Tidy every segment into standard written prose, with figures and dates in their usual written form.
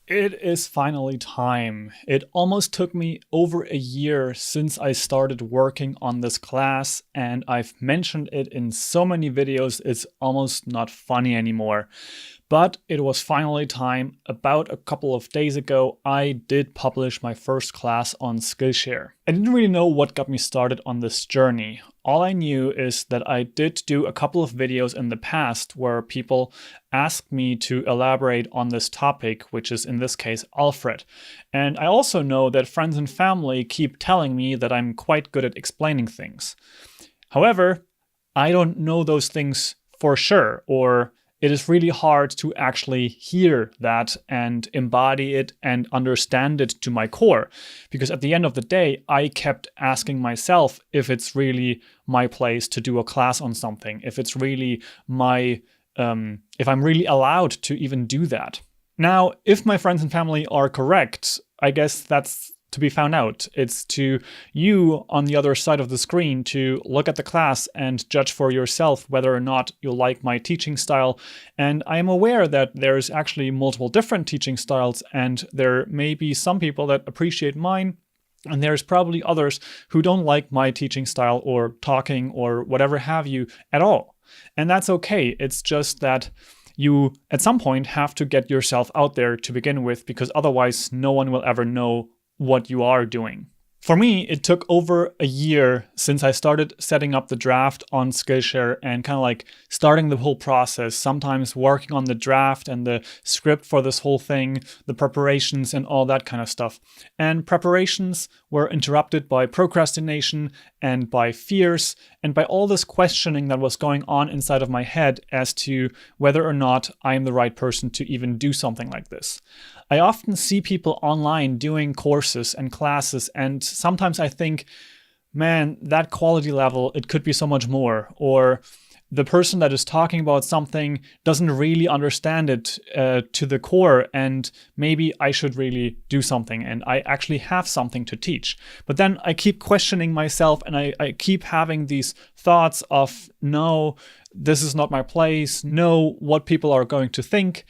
It is finally time. It almost took me over a year since I started working on this class, and I've mentioned it in so many videos, it's almost not funny anymore. But it was finally time. About a couple of days ago, I did publish my first class on Skillshare. I didn't really know what got me started on this journey. All I knew is that I did do a couple of videos in the past where people asked me to elaborate on this topic, which is in this case Alfred. And I also know that friends and family keep telling me that I'm quite good at explaining things. However, I don't know those things for sure, or it is really hard to actually hear that and embody it and understand it to my core. Because at the end of the day, I kept asking myself if it's really my place to do a class on something, if it's really if I'm really allowed to even do that. Now, if my friends and family are correct, I guess that's to be found out. It's to you on the other side of the screen to look at the class and judge for yourself whether or not you like my teaching style. And I am aware that there's actually multiple different teaching styles, and there may be some people that appreciate mine, and there's probably others who don't like my teaching style or talking or whatever have you at all. And that's okay. It's just that you at some point have to get yourself out there to begin with, because otherwise no one will ever know what you are doing. For me, it took over a year since I started setting up the draft on Skillshare and kind of like starting the whole process, sometimes working on the draft and the script for this whole thing, the preparations and all that kind of stuff. And preparations were interrupted by procrastination and by fears and by all this questioning that was going on inside of my head as to whether or not I am the right person to even do something like this. I often see people online doing courses and classes, and sometimes I think, man, that quality level, it could be so much more. Or the person that is talking about something doesn't really understand it to the core, and maybe I should really do something and I actually have something to teach. But then I keep questioning myself, and I keep having these thoughts of, no, this is not my place. No, what people are going to think.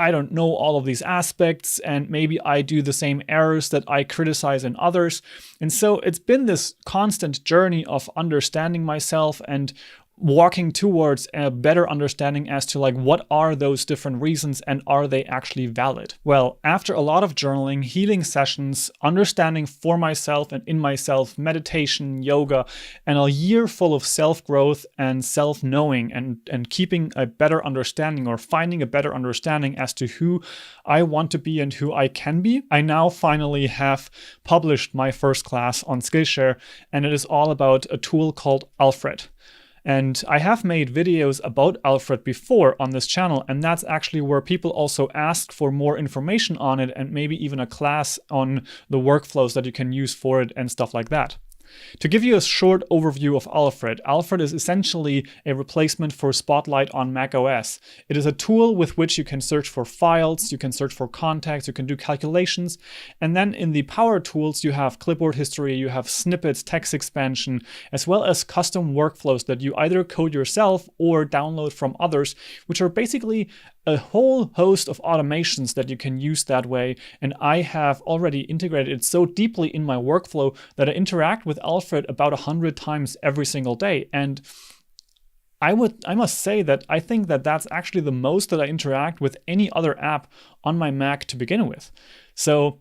I don't know all of these aspects, and maybe I do the same errors that I criticize in others. And so it's been this constant journey of understanding myself and walking towards a better understanding as to like, what are those different reasons and are they actually valid? Well, after a lot of journaling, healing sessions, understanding for myself and in myself, meditation, yoga, and a year full of self-growth and self-knowing and keeping a better understanding or finding a better understanding as to who I want to be and who I can be, I now finally have published my first class on Skillshare, and it is all about a tool called Alfred. And I have made videos about Alfred before on this channel, and that's actually where people also ask for more information on it and maybe even a class on the workflows that you can use for it and stuff like that. To give you a short overview of Alfred, Alfred is essentially a replacement for Spotlight on macOS. It is a tool with which you can search for files, you can search for contacts, you can do calculations, and then in the power tools you have clipboard history, you have snippets, text expansion, as well as custom workflows that you either code yourself or download from others, which are basically a whole host of automations that you can use that way. And I have already integrated it so deeply in my workflow that I interact with Alfred about 100 times every single day. And I must say that I think that that's actually the most that I interact with any other app on my Mac to begin with. So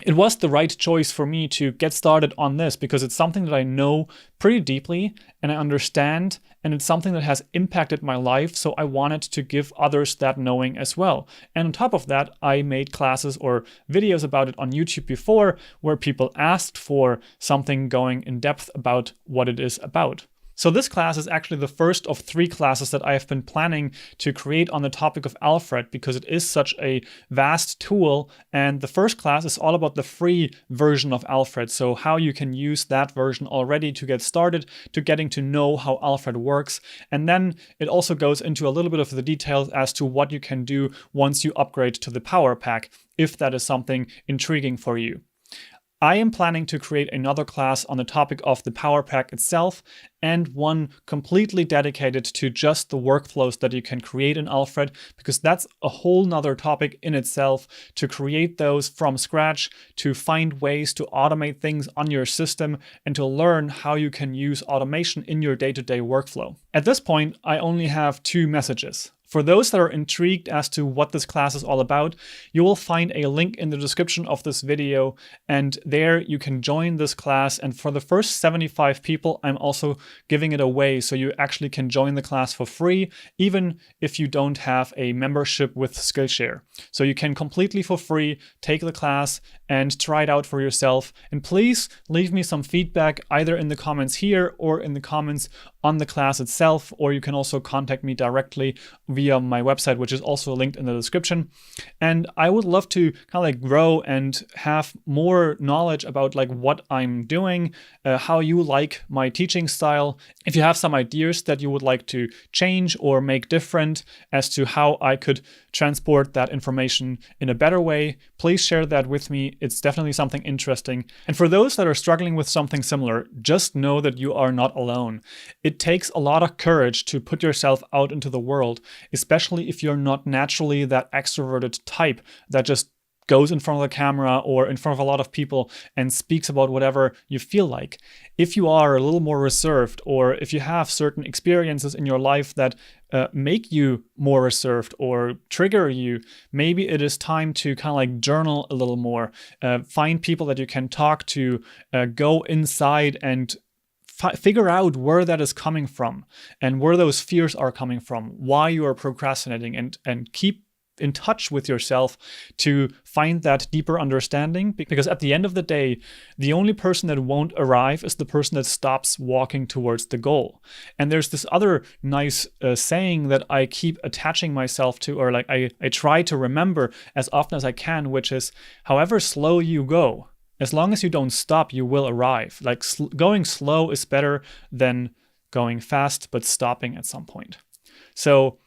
it was the right choice for me to get started on this because it's something that I know pretty deeply and I understand, and it's something that has impacted my life, so I wanted to give others that knowing as well. And on top of that, I made classes or videos about it on YouTube before where people asked for something going in depth about what it is about. So this class is actually the first of 3 classes that I have been planning to create on the topic of Alfred because it is such a vast tool. And the first class is all about the free version of Alfred. So how you can use that version already to get started, to getting to know how Alfred works. And then it also goes into a little bit of the details as to what you can do once you upgrade to the Power Pack, if that is something intriguing for you. I am planning to create another class on the topic of the Power Pack itself, and one completely dedicated to just the workflows that you can create in Alfred, because that's a whole nother topic in itself, to create those from scratch, to find ways to automate things on your system, and to learn how you can use automation in your day-to-day workflow. At this point, I only have 2 messages. For those that are intrigued as to what this class is all about, you will find a link in the description of this video, and there you can join this class. And for the first 75 people, I'm also giving it away, so you actually can join the class for free, even if you don't have a membership with Skillshare. So you can completely for free take the class and try it out for yourself. And please leave me some feedback either in the comments here or in the comments on the class itself, or you can also contact me directly via my website, which is also linked in the description. And I would love to kind of like grow and have more knowledge about like what I'm doing, how you like my teaching style. If you have some ideas that you would like to change or make different as to how I could transport that information in a better way, please share that with me. It's definitely something interesting. And for those that are struggling with something similar, just know that you are not alone. It takes a lot of courage to put yourself out into the world, especially if you're not naturally that extroverted type that just goes in front of the camera or in front of a lot of people and speaks about whatever you feel like. If you are a little more reserved, or if you have certain experiences in your life that make you more reserved or trigger you, maybe it is time to kind of like journal a little more, find people that you can talk to, go inside and figure out where that is coming from and where those fears are coming from, why you are procrastinating, and keep in touch with yourself to find that deeper understanding. Because at the end of the day, the only person that won't arrive is the person that stops walking towards the goal. And there's this other nice saying that I keep attaching myself to, or like I try to remember as often as I can, which is, however slow you go, as long as you don't stop, you will arrive. Like going slow is better than going fast, but stopping at some point. So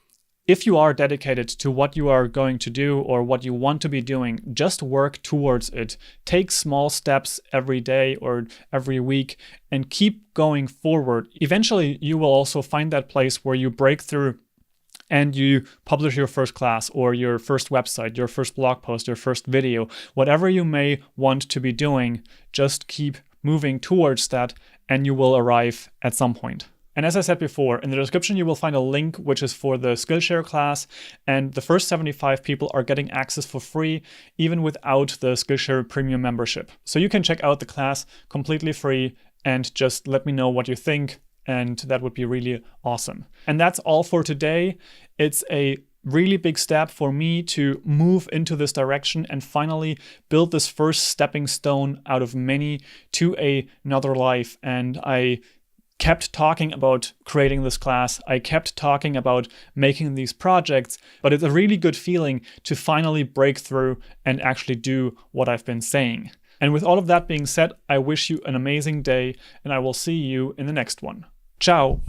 if you are dedicated to what you are going to do or what you want to be doing, just work towards it. Take small steps every day or every week and keep going forward. Eventually, you will also find that place where you break through and you publish your first class or your first website, your first blog post, your first video. Whatever you may want to be doing, just keep moving towards that and you will arrive at some point. And as I said before, in the description you will find a link which is for the Skillshare class, and the first 75 people are getting access for free, even without the Skillshare premium membership. So you can check out the class completely free and just let me know what you think, and that would be really awesome. And that's all for today. It's a really big step for me to move into this direction and finally build this first stepping stone out of many to another life. And I kept talking about creating this class. I kept talking about making these projects, but it's a really good feeling to finally break through and actually do what I've been saying. And with all of that being said, I wish you an amazing day, and I will see you in the next one. Ciao.